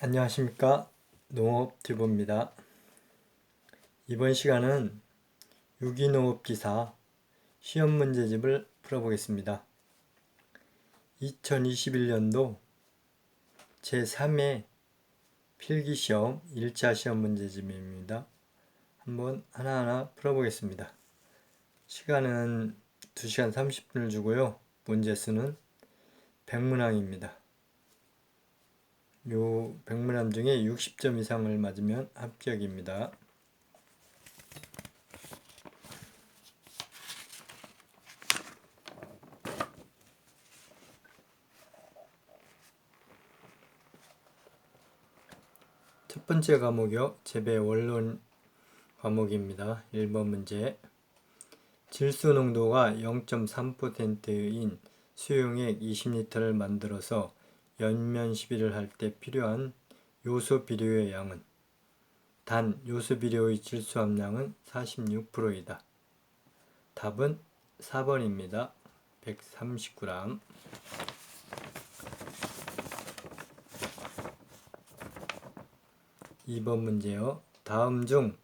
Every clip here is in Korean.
안녕하십니까, 농업튜브입니다. 이번 시간은 유기농업기사 시험문제집을 풀어보겠습니다. 2021년도 제3회 필기시험 1차 시험문제집입니다. 한번 하나하나 풀어보겠습니다. 시간은 2시간 30분을 주고요. 문제수는 100문항입니다. 요 100문항 중에 60점 이상을 맞으면 합격입니다. 첫 번째 과목이요. 재배 원론 과목입니다. 1번 문제. 질소 농도가 0.3%인 수용액 20리터를 만들어서 연면 시비를 할 때 필요한 요소 비료의 양은? 단 요소 비료의 질소 함량은 46%이다. 답은 4번입니다. 130g. 2번 문제요. 다음 중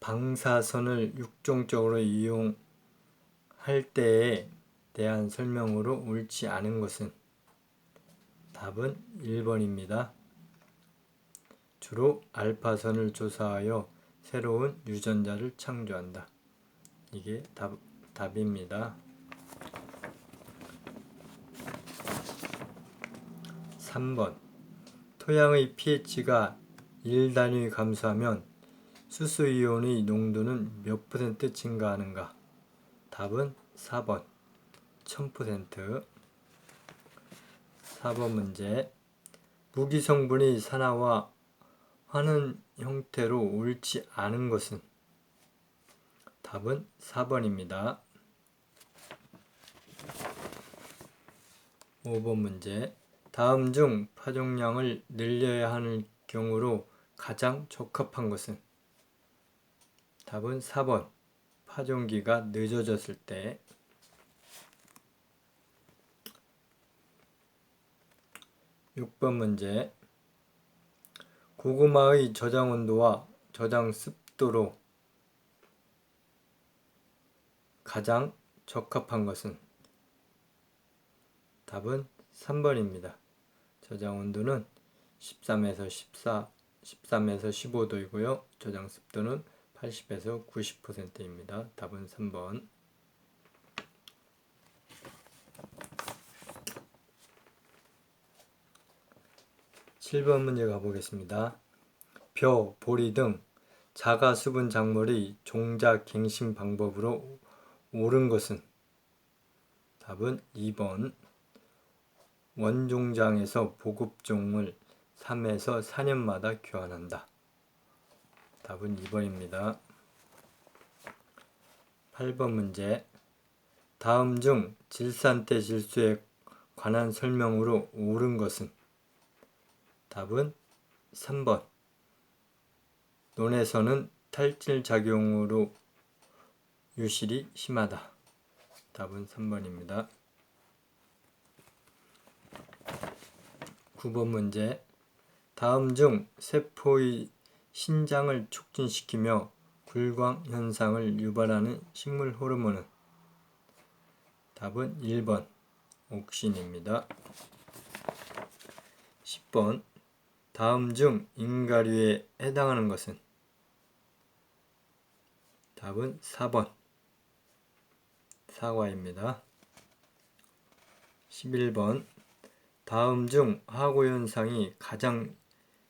방사선을 육종적으로 이용할 때에 대한 설명으로 옳지 않은 것은? 답은 1번입니다. 주로 알파선을 조사하여 새로운 유전자를 창조한다. 이게 답입니다. 3번. 토양의 pH가 1단위 감소하면 수소이온의 농도는 몇 % 증가하는가? 답은 4번 1000%. 4번 문제. 무기성분이 산화와 하는 형태로 옳지 않은 것은? 답은 4번입니다. 5번 문제. 다음 중 파종량을 늘려야 하는 경우로 가장 적합한 것은? 답은 4번 파종기가 늦어졌을 때. 6번 문제. 고구마의 저장 온도와 저장 습도로 가장 적합한 것은? 답은 3번입니다. 저장 온도는 13에서 15도이고요. 저장 습도는 80에서 90%입니다. 답은 3번. 7번 문제 가보겠습니다. 벼, 보리 등 자가 수분 작물의 종자 갱신 방법으로 옳은 것은? 답은 2번. 원종장에서 보급종을 3에서 4년마다 교환한다. 답은 2번입니다. 8번 문제. 다음 중 질산태 질소에 관한 설명으로 옳은 것은? 답은 3번. 논에서는 탈질작용으로 유실이 심하다. 답은 3번입니다. 9번 문제. 다음 중 세포의 신장을 촉진시키며 굴광 현상을 유발하는 식물 호르몬은? 답은 1번 옥신입니다. 10번. 다음 중 인가류에 해당하는 것은? 답은 4번 사과입니다. 11번. 다음 중 하고현상이 가장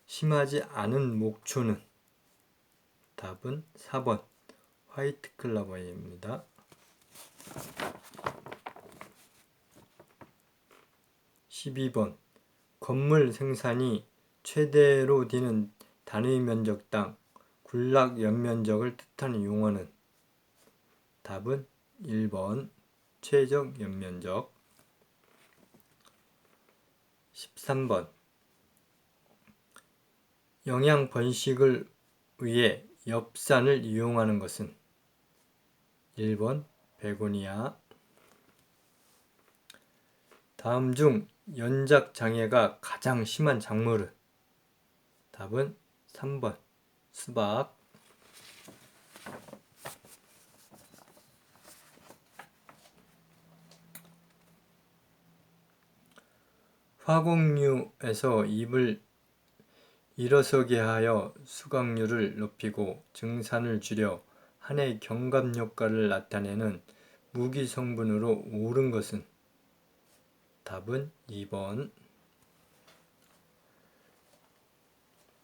심하지 않은 목초는? 답은 4번 화이트 클로버입니다. 12번. 건물 생산이 최대로 되는 단위 면적당 군락 연면적을 뜻하는 용어는? 답은 1번 최적 연면적. 13번. 영양 번식을 위해 엽산을 이용하는 것은? 1번 베고니아. 다음 중 연작 장애가 가장 심한 작물은? 답은 3번 수박. 화공유에서 잎을 일어서게 하여 수확률을 높이고 증산을 줄여 한해 경감 효과를 나타내는 무기 성분으로 옳은 것은? 답은 2번.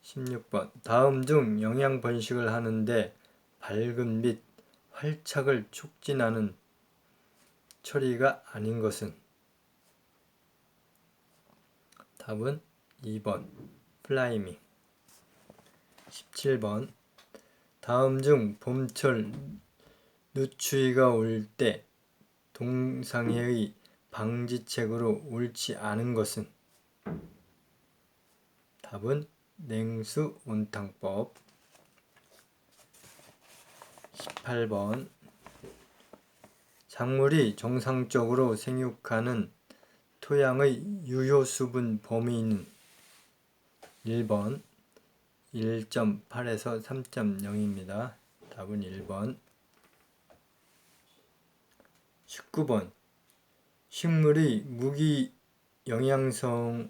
16번. 다음 중 영양 번식을 하는데 밝은 및 활착을 촉진하는 처리가 아닌 것은? 답은 2번 플라이밍. 17번. 다음 중 봄철 누추위가 올 때 동상해의 방지책으로 옳지 않은 것은? 답은 냉수 온탕법. 18번. 작물이 정상적으로 생육하는 토양의 유효 수분 범위는? 1번 1.8에서 3.0입니다. 답은 1번. 19번. 식물의 무기 영양소를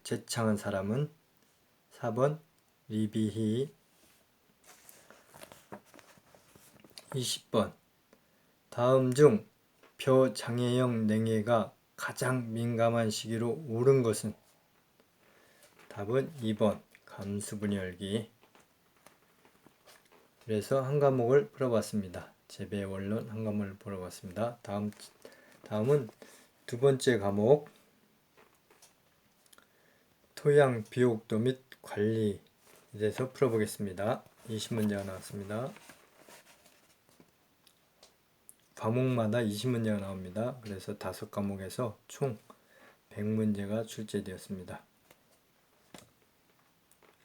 제창한 사람은? 4번 리비히. 20번. 다음 중 벼장애형 냉해가 가장 민감한 시기로 옳은 것은? 답은 2번 감수분열기. 그래서 한 과목을 풀어봤습니다. 재배 원론 한 과목을 풀어봤습니다. 다음은 두 번째 과목 토양 비옥도 및 관리에 대해서 풀어보겠습니다. 20문제가 나왔습니다. 과목마다 20문제가 나옵니다. 그래서 5과목에서 총 100문제가 출제되었습니다.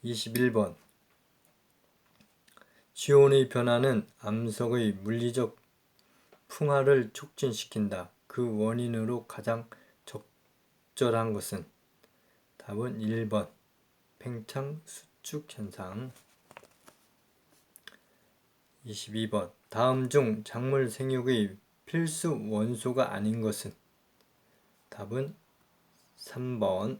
21번. 지온의 변화는 암석의 물리적 풍화를 촉진시킨다. 그 원인으로 가장 적절한 것은? 답은 1번 팽창 수축 현상. 22번. 다음 중 작물 생육의 필수 원소가 아닌 것은? 답은 3번.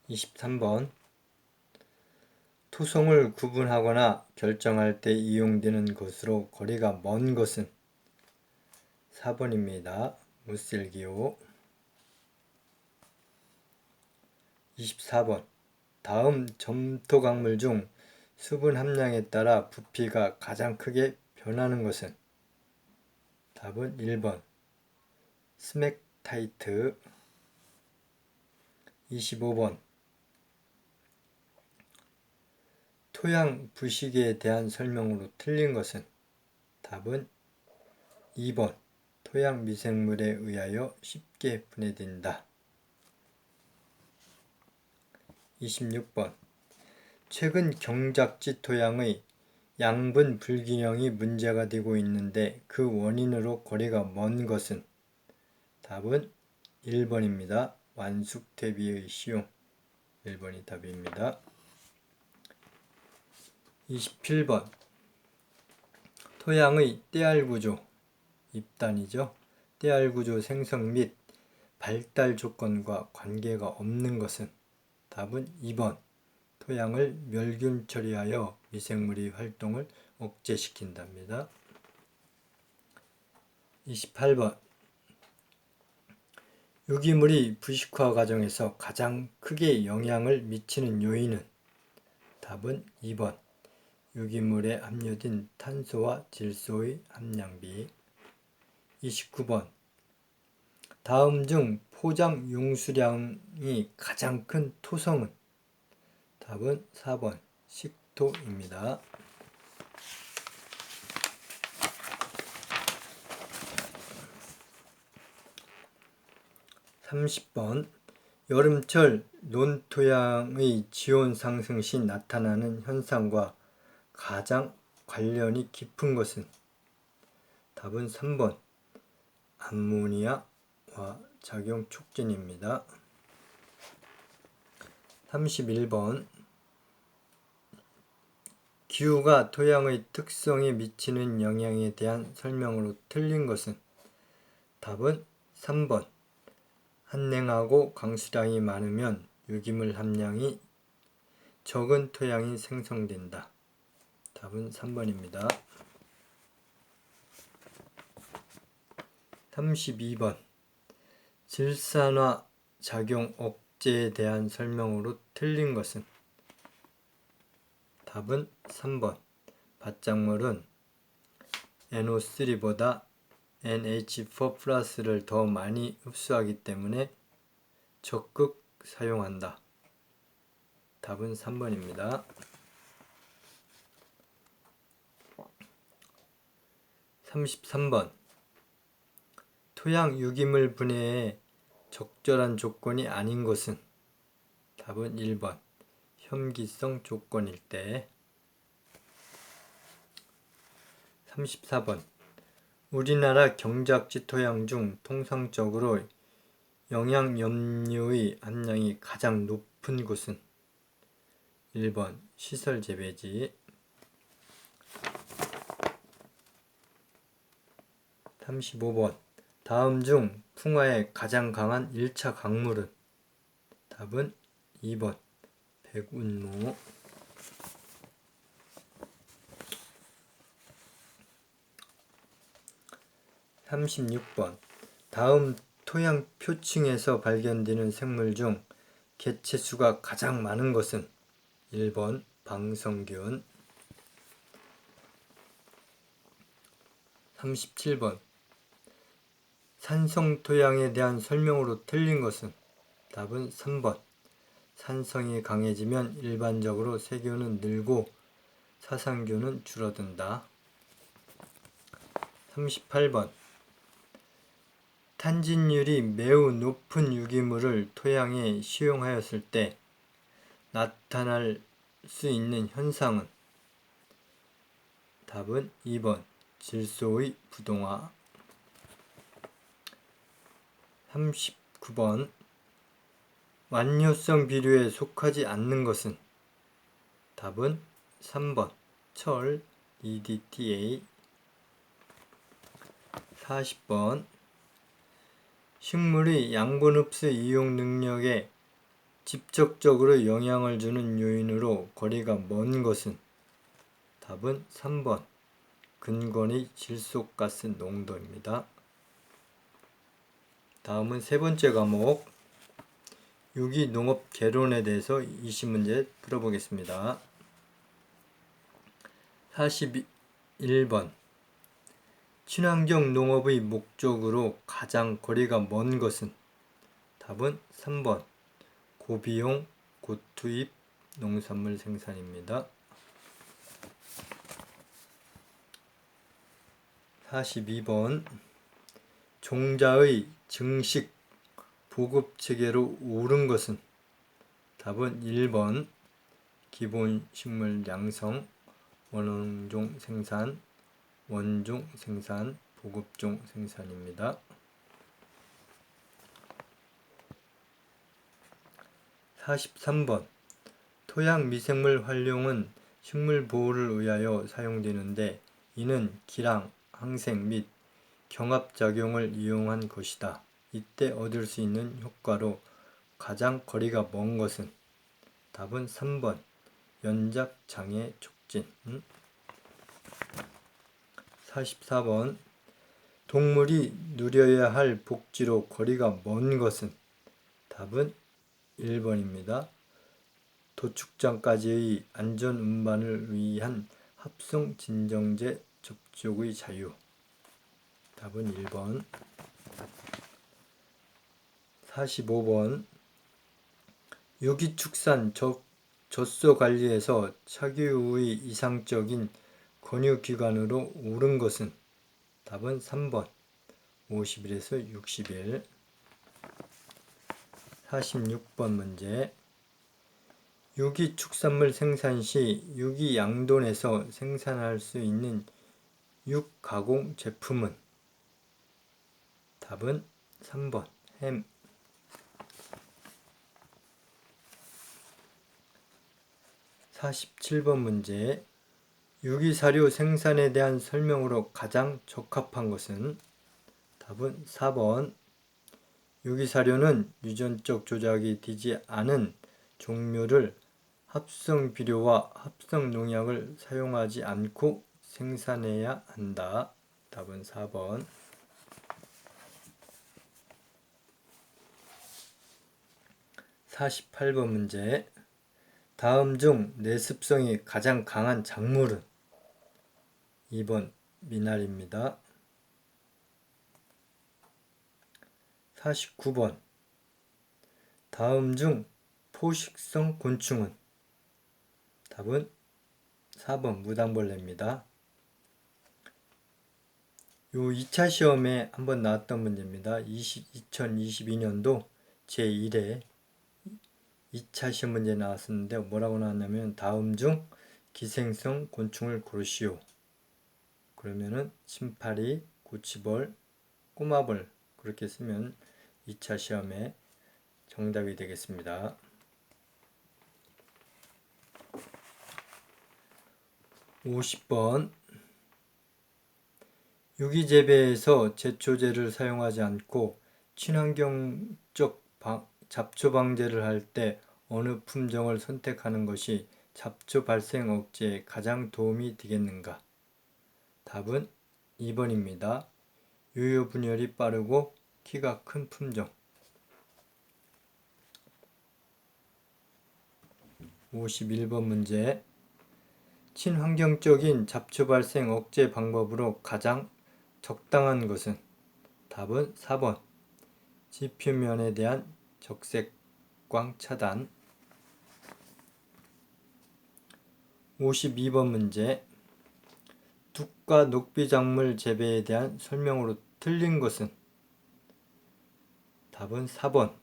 23번. 토성을 구분하거나 결정할 때 이용되는 것으로 거리가 먼 것은? 4번입니다. 무셀기호. 24번. 다음 점토광물 중 수분 함량에 따라 부피가 가장 크게 변하는 것은? 답은 1번 스맥타이트. 25번. 토양 부식에 대한 설명으로 틀린 것은? 답은 2번 토양 미생물에 의하여 쉽게 분해된다. 26번. 최근 경작지 토양의 양분 불균형이 문제가 되고 있는데 그 원인으로 거리가 먼 것은? 답은 1번입니다. 완숙 대비의 시용. 1번이 답입니다. 27번. 토양의 떼알구조, 입단이죠. 떼알구조 생성 및 발달 조건과 관계가 없는 것은? 답은 2번 토양을 멸균 처리하여 미생물의 활동을 억제시킨답니다. 28번. 유기물이 부식화 과정에서 가장 크게 영향을 미치는 요인은? 답은 2번 유기물에 함유된 탄소와 질소의 함량비. 29번. 다음 중 포장 용수량이 가장 큰 토성은? 답은 4번 식토입니다. 30번. 여름철 논토양의 지온 상승 시 나타나는 현상과 가장 관련이 깊은 것은? 답은 3번 암모니아와 작용 촉진입니다. 31번 기후가 토양의 특성에 미치는 영향에 대한 설명으로 틀린 것은? 답은 3번 한냉하고 강수량이 많으면 유기물 함량이 적은 토양이 생성된다. 답은 3번입니다. 32번 질산화 작용 억제에 대한 설명으로 틀린 것은? 답은 3번 밭작물은 NO3보다 NH4 플러스를 더 많이 흡수하기 때문에 적극 사용한다. 답은 3번입니다. 33번 토양 유기물 분해에 적절한 조건이 아닌 것은? 답은 1번 혐기성 조건일 때. 34번 우리나라 경작지 토양 중 통상적으로 영양염료의 함량이 가장 높은 곳은? 1번 시설 재배지. 35번 다음 중 풍화에 가장 강한 1차 강물은? 답은 2번 백운모. 36번 다음 토양 표층에서 발견되는 생물 중 개체수가 가장 많은 것은? 1번 방성균. 37번 산성 토양에 대한 설명으로 틀린 것은? 답은 3번 산성이 강해지면 일반적으로 세균은 늘고 사상균은 줄어든다. 38번 탄진율이 매우 높은 유기물을 토양에 시용하였을 때 나타날 수 있는 현상은? 답은 2번 질소의 부동화. 39번 완효성 비료에 속하지 않는 것은? 답은 3번 철 EDTA. 40번 식물의 양분 흡수 이용 능력에 직접적으로 영향을 주는 요인으로 거리가 먼 것은? 답은 3번 근권의 질소가스 농도입니다. 다음은 세 번째 과목 유기농업 개론에 대해서 20문제 풀어보겠습니다. 41번 친환경 농업의 목적으로 가장 거리가 먼 것은? 답은 3번 고비용 고투입 농산물 생산입니다. 42번 종자의 증식 보급체계로 오른 것은? 답은 1번 기본식물 양성, 원원종 생산, 원종 생산, 보급종 생산입니다. 43번 토양 미생물 활용은 식물 보호를 위하여 사용되는데 이는 기랑, 항생 및 경합작용을 이용한 것이다. 이때 얻을 수 있는 효과로 가장 거리가 먼 것은? 답은 3번 연작장애 촉진. 44번 동물이 누려야 할 복지로 거리가 먼 것은? 답은 1번입니다. 도축장까지의 안전 운반을 위한 합성 진정제 접촉의 자유. 답은 1번. 45번 유기축산 젖소 관리에서 차기후의 이상적인 권유기간으로 오른 것은? 답은 3번 50일에서 60일. 46번 문제 유기축산물 생산 시 유기양돈에서 생산할 수 있는 육가공 제품은? 답은 3번 햄. 47번 문제. 유기사료 생산에 대한 설명으로 가장 적합한 것은? 답은 4번. 유기사료는 유전적 조작이 되지 않은 종류를 합성 비료와 합성 농약을 사용하지 않고 생산해야 한다. 답은 4번. 48번 문제. 다음 중 내습성이 가장 강한 작물은? 2번 미나리입니다. 49번. 다음 중 포식성 곤충은? 답은 4번 무당벌레입니다. 요 2차 시험에 한번 나왔던 문제입니다. 2022년도 제1회 2차 시험 문제 나왔었는데 뭐라고 나왔냐면 다음 중 기생성 곤충을 고르시오. 그러면은 침파리, 고치벌, 꼬마벌 그렇게 쓰면 2차 시험에 정답이 되겠습니다. 50번. 유기재배에서 제초제를 사용하지 않고 친환경적 잡초 방제를 할 때 어느 품종을 선택하는 것이 잡초 발생 억제에 가장 도움이 되겠는가? 답은 2번입니다. 유효 분열이 빠르고 키가 큰 품종. 51번 문제. 친환경적인 잡초 발생 억제 방법으로 가장 적당한 것은? 답은 4번. 지표면에 대한 적색광 차단. 52번 문제. 둑과 녹비작물 재배에 대한 설명으로 틀린 것은? 답은 4번.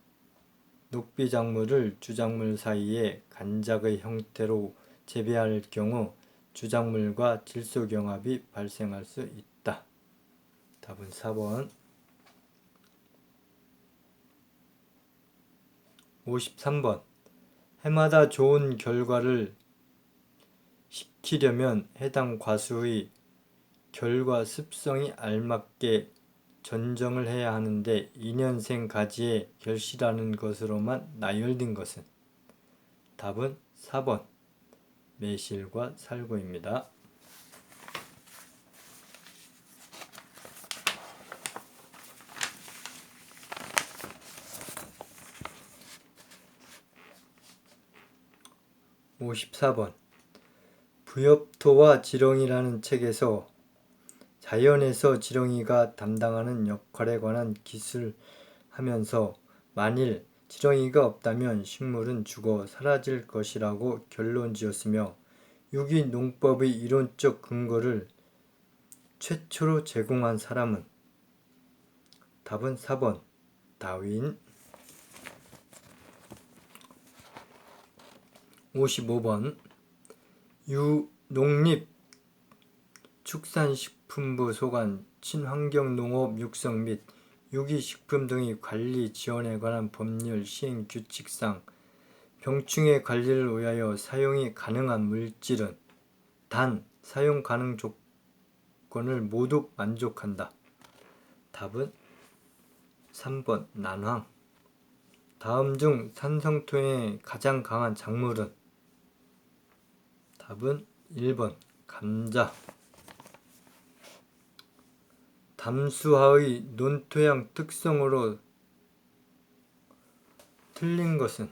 녹비작물을 주작물 사이에 간작의 형태로 재배할 경우 주작물과 질소경합이 발생할 수 있다. 답은 4번. 53번. 해마다 좋은 결과를 시키려면 해당 과수의 결과 습성이 알맞게 전정을 해야 하는데 2년생 가지에 결실하는 것으로만 나열된 것은? 답은 4번. 매실과 살구입니다. 54번. 부엽토와 지렁이라는 책에서 자연에서 지렁이가 담당하는 역할에 관한 기술하면서 만일 지렁이가 없다면 식물은 죽어 사라질 것이라고 결론지었으며 유기농법의 이론적 근거를 최초로 제공한 사람은? 답은 4번. 다윈. 55번. 농립축산식품부 소관 친환경농업 육성 및 유기식품 등의 관리 지원에 관한 법률 시행 규칙상 병충해 관리를 위하여 사용이 가능한 물질은 단 사용 가능 조건을 모두 만족한다. 답은 3번 난황. 다음 중 산성토에 가장 강한 작물은? 답은 1번 감자. 담수화의 논토양 특성으로 틀린 것은?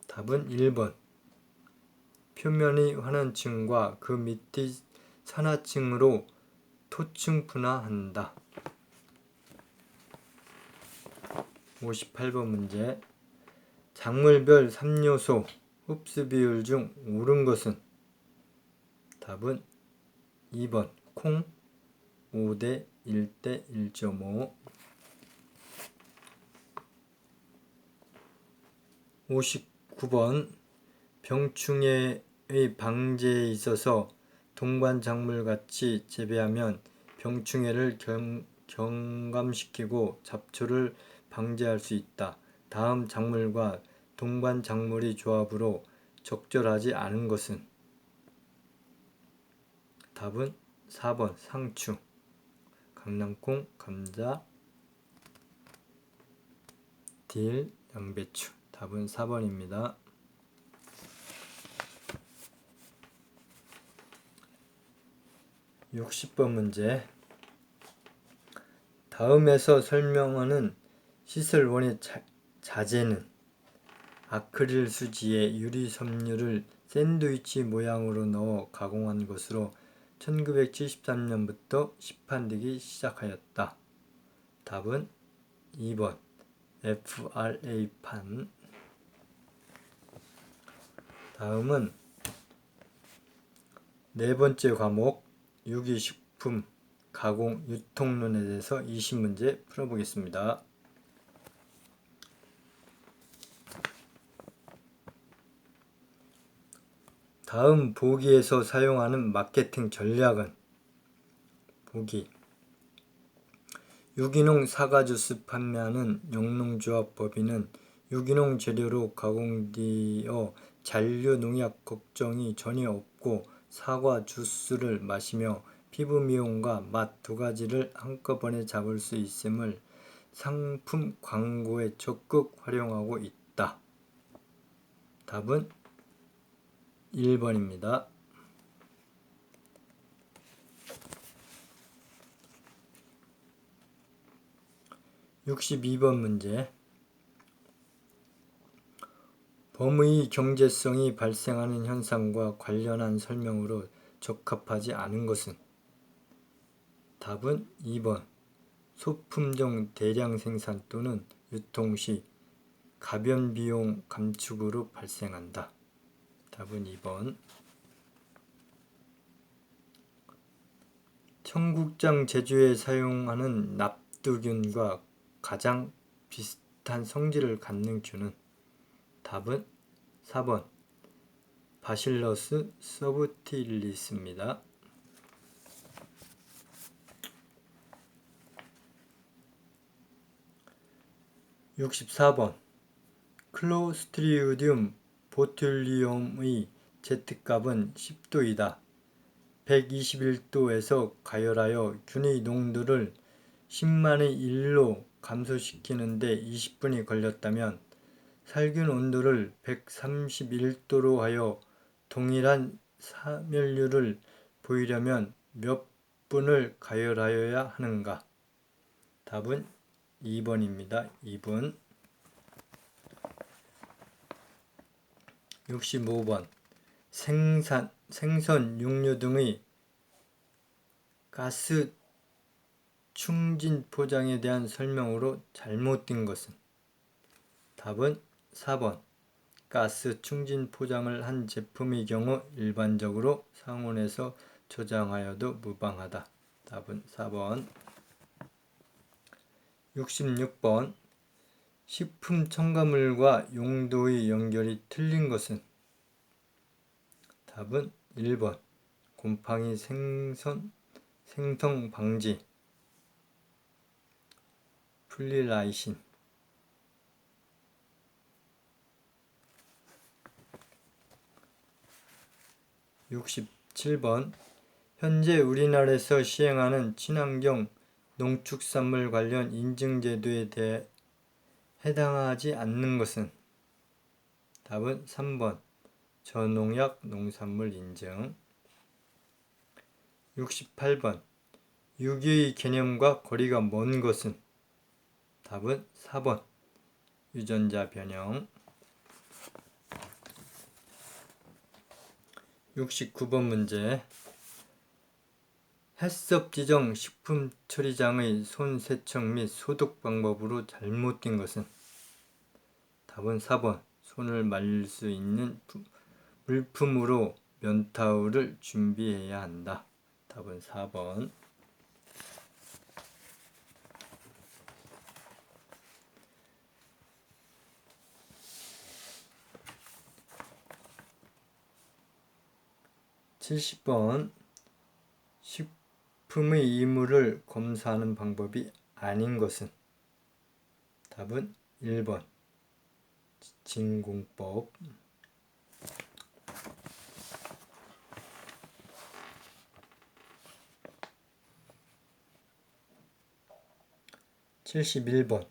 답은 1번. 표면의 환원층과 그 밑의 산화층으로 토층 분화한다. 58번 문제. 작물별 3요소 흡수 비율 중 옳은 것은? 답은 2번 콩 5대 1대 1.5. 59번 병충해의 방제에 있어서 동반작물같이 재배하면 병충해를 경감시키고 잡초를 방제할 수 있다. 다음 작물과 동반작물의 조합으로 적절하지 않은 것은? 답은 4번 상추, 강낭콩, 감자, 딜, 양배추. 답은 4번입니다. 60번 문제. 다음에서 설명하는 시설원의 자재는 아크릴 수지에 유리 섬유를 샌드위치 모양으로 넣어 가공한 것으로 1973년부터 시판되기 시작하였다. 답은 2번 FRA판. 다음은 네 번째 과목 유기식품 가공 유통론에 대해서 20문제 풀어보겠습니다. 다음 보기에서 사용하는 마케팅 전략은? 보기. 유기농 사과주스 판매하는 영농조합법인은 유기농 재료로 가공되어 잔류 농약 걱정이 전혀 없고 사과 주스를 마시며 피부 미용과 맛 두 가지를 한꺼번에 잡을 수 있음을 상품 광고에 적극 활용하고 있다. 답은 1번입니다. 62번 문제. 범의 경제성이 발생하는 현상과 관련한 설명으로 적합하지 않은 것은? 답은 2번 소품종 대량 생산 또는 유통 시 가변 비용 감축으로 발생한다. 답은 2번. 청국장 제조에 사용하는 납두균과 가장 비슷한 성질을 갖는 균은? 답은 4번 바실러스 서브틸리스입니다. 64번 클로스트리디움 보툴리움의 Z값은 10도이다. 121도에서 가열하여 균의 농도를 10만의 1로 감소시키는 데 20분이 걸렸다면 살균 온도를 131도로 하여 동일한 사멸률을 보이려면 몇 분을 가열하여야 하는가? 답은 2번입니다. 2분. 65번 생선, 육류 등의 가스 충진 포장에 대한 설명으로 잘못된 것은? 답은 4번 가스 충진 포장을 한 제품의 경우 일반적으로 상온에서 저장하여도 무방하다. 답은 4번. 66번 식품 첨가물과 용도의 연결이 틀린 것은? 답은 1번 곰팡이 생성 방지 플리라이신. 67번 현재 우리나라에서 시행하는 친환경 농축산물 관련 인증제도에 대해 해당하지 않는 것은? 답은 3번 저농약 농산물 인증. 68번 유기의 개념과 거리가 먼 것은? 답은 4번 유전자 변형. 69번 문제 해썹 지정 식품 처리장의 손 세척 및 소독 방법으로 잘못된 것은? 답은 4번 손을 말릴 수 있는 물품으로 면타올을 준비해야 한다. 답은 4번. 70번 식품의 이물을 검사하는 방법이 아닌 것은? 답은 1번 진공법. 71번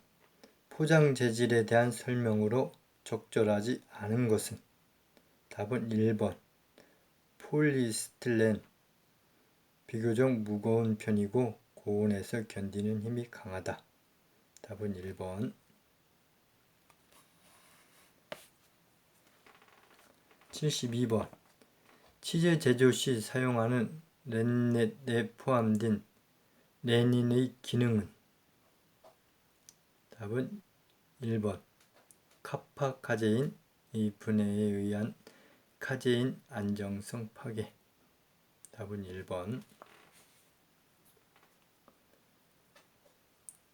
포장 재질에 대한 설명으로 적절하지 않은 것은? 답은 1번 폴리스틸렌. 비교적 무거운 편이고 고온에서 견디는 힘이 강하다. 답은 1번. 72번 치즈 제조 시 사용하는 렌넷에 포함된 레닌의 기능은? 답은 1번 카파 카제인의 분해에 의한 카제인 안정성 파괴. 답은 1번.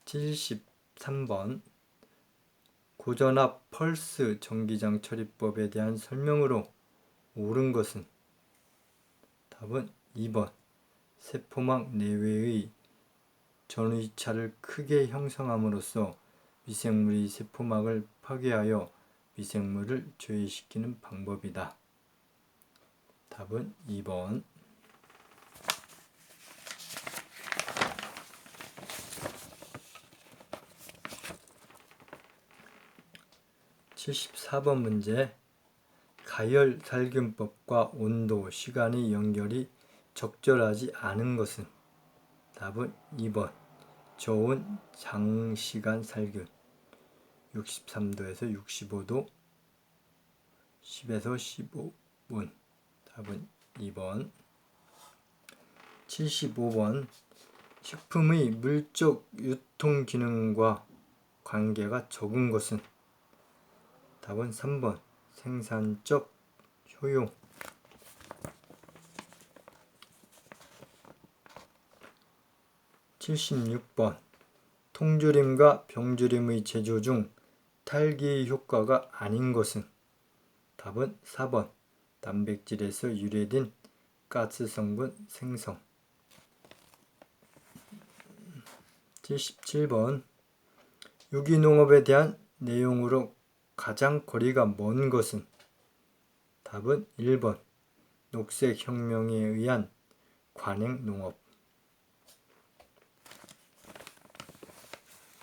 73번 고전압 펄스 전기장 처리법에 대한 설명으로 옳은 것은? 답은 2번 세포막 내외의 전위차를 크게 형성함으로써 미생물이 세포막을 파괴하여 미생물을 죄화시키는 방법이다. 답은 2번. 74번 문제 가열 살균법과 온도, 시간의 연결이 적절하지 않은 것은? 답은 2번 저온 장시간 살균 63도에서 65도 10에서 15분. 답은 2번. 75번 식품의 물적 유통 기능과 관계가 적은 것은? 답은 3번 생산적 효용. 76번 통조림과 병조림의 제조 중 탈기의 효과가 아닌 것은? 답은 4번 단백질에서 유래된 가스 성분 생성. 77번 유기농업에 대한 내용으로 가장 거리가 먼 것은? 답은 1번 녹색혁명에 의한 관행농업.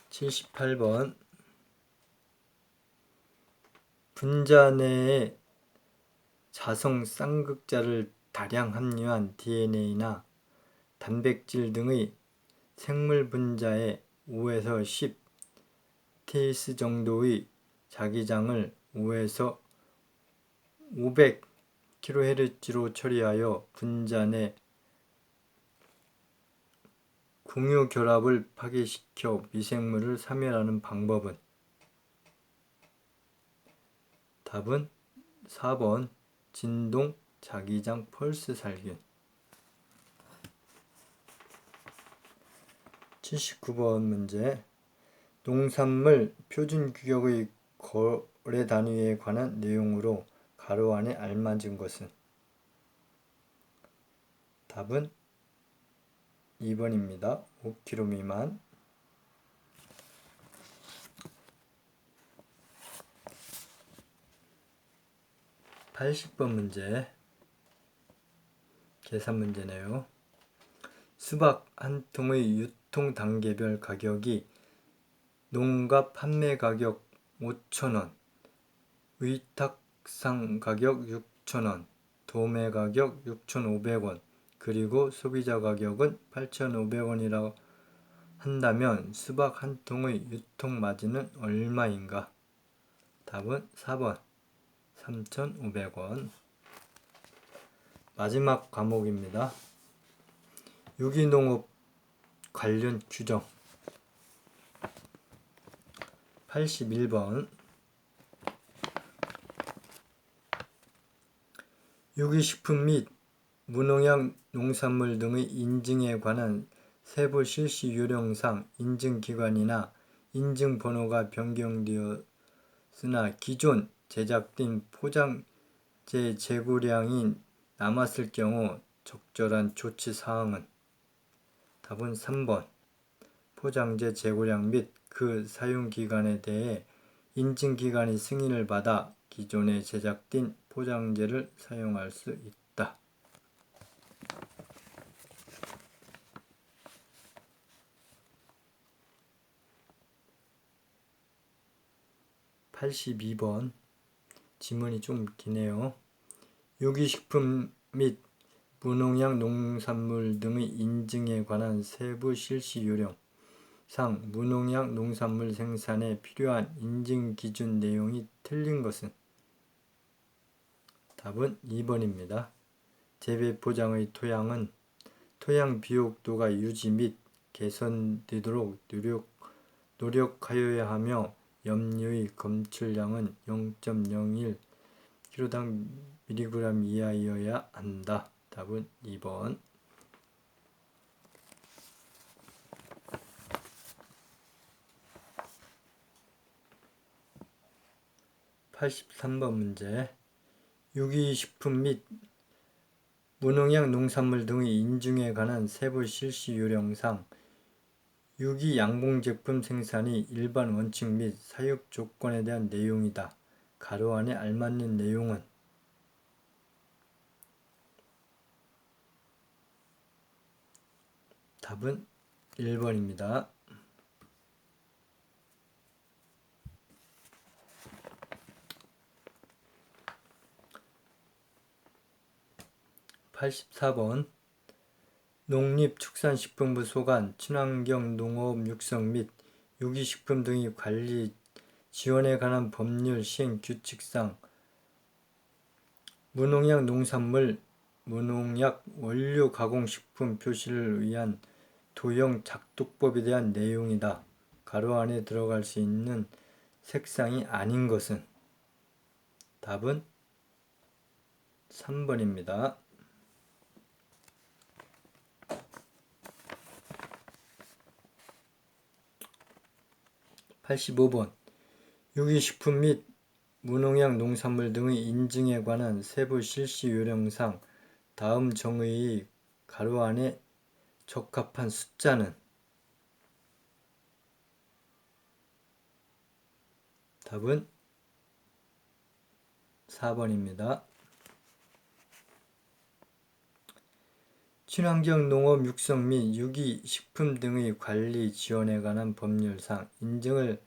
78번 분자 내에 자성 쌍극자를 다량 함유한 DNA나 단백질 등의 생물 분자의 5에서 10 TS 정도의 자기장을 5에서 500 kHz로 처리하여 분자 내 공유 결합을 파괴시켜 미생물을 사멸하는 방법은? 답은 4번 진동 자기장 펄스 살균. 79번 문제 농산물 표준 규격의 거래 단위에 관한 내용으로 가로 안에 알맞은 것은? 답은 2번입니다. 5kg 미만. 80번 문제 계산 문제네요. 수박 한 통의 유통 단계별 가격이 농가 판매 가격 5,000원, 위탁상 가격 6,000원, 도매 가격 6,500원, 그리고 소비자 가격은 8,500원이라고 한다면 수박 한 통의 유통 마진은 얼마인가? 답은 4번 3,500원. 마지막 과목입니다. 유기농업 관련 규정. 81번 유기식품 및 무농약 농산물 등의 인증에 관한 세부 실시 요령상 인증기관이나 인증번호가 변경되었으나 기존 제작된 포장재 재고량인 남았을 경우 적절한 조치 사항은? 답은 3번. 포장재 재고량 및 그 사용기간에 대해 인증기관의 승인을 받아 기존에 제작된 포장재를 사용할 수 있다. 82번 지문이 좀 기네요. 유기식품 및 무농약 농산물 등의 인증에 관한 세부 실시 요령상 무농약 농산물 생산에 필요한 인증 기준 내용이 틀린 것은? 답은 2번입니다. 재배 포장의 토양은 토양 비옥도가 유지 및 개선되도록 노력하여야 하며 염료의 검출량은 0.01kg/mg 이하여야 한다. 답은 2번. 83번 문제. 유기식품 및 무농약 농산물 등의 인증에 관한 세부 실시 요령상 유기양봉 제품 생산이 일반 원칙 및 사육 조건에 대한 내용이다. 가로 안에 알맞는 내용은? 답은 1번입니다. 84번 농림축산식품부 소관 친환경 농업 육성 및 유기식품 등의 관리 지원에 관한 법률 시행 규칙상 무농약 농산물, 무농약 원료 가공식품 표시를 위한 도형 작동법에 대한 내용이다. 가로 안에 들어갈 수 있는 색상이 아닌 것은? 답은 3번입니다. 85번 유기식품 및 무농약 농산물 등의 인증에 관한 세부 실시 요령상 다음 정의의 가로 안에 적합한 숫자는? 답은 4번입니다. 친환경 농업 육성 및 유기식품 등의 관리 지원에 관한 법률상 인증을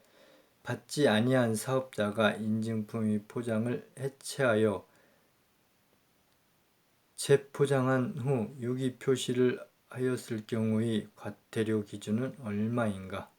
받지 아니한 사업자가 인증품의 포장을 해체하여 재포장한 후 유기 표시를 하였을 경우의 과태료 기준은 얼마인가?